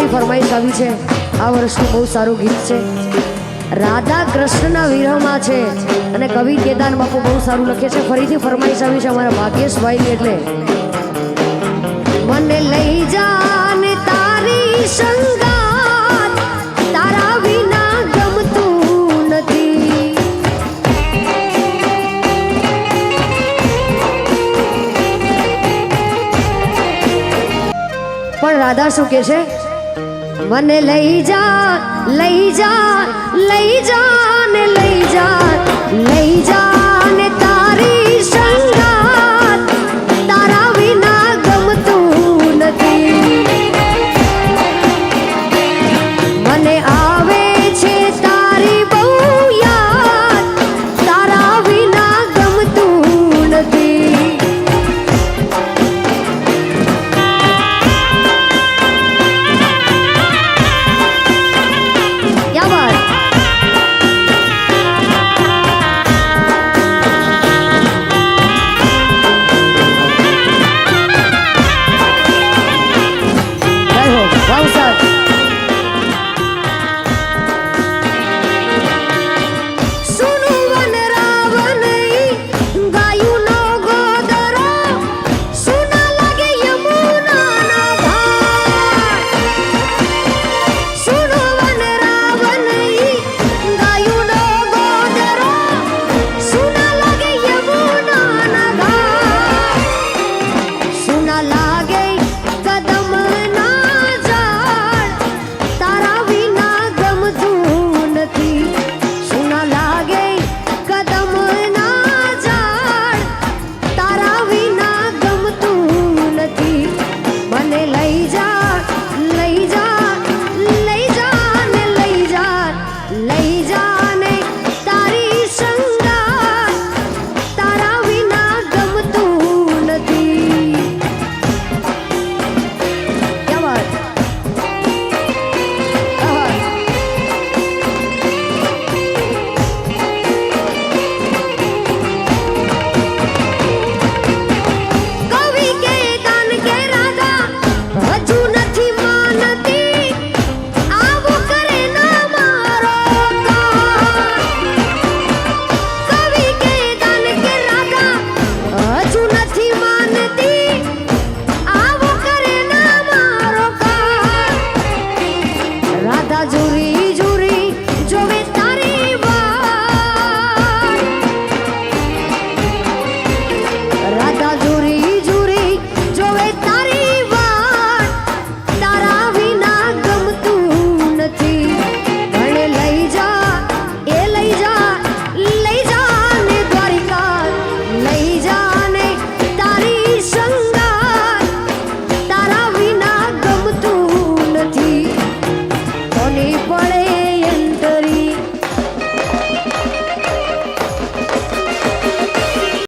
ફરીથી ફરમાઈશ આવી છે। આ વર્ષનું બહુ સારું ગીત છે, રાધા કૃષ્ણના વિરહમાં છે અને કવિ કેદાર બાપુ બહુ સારું લખે છે। ફરીથી ફરમાઈશ આવી છે અમારા ભાગ્યેશભાઈ, એટલે મને લઈ જા ને તારી સંગાત, તારા વિના ગમતું નથી। પણ રાધા શું કે છે? મને લઈ જા, લઈ જા, લઈ જા ને લઈ જા, લઈ જા ને તારી સંગાત।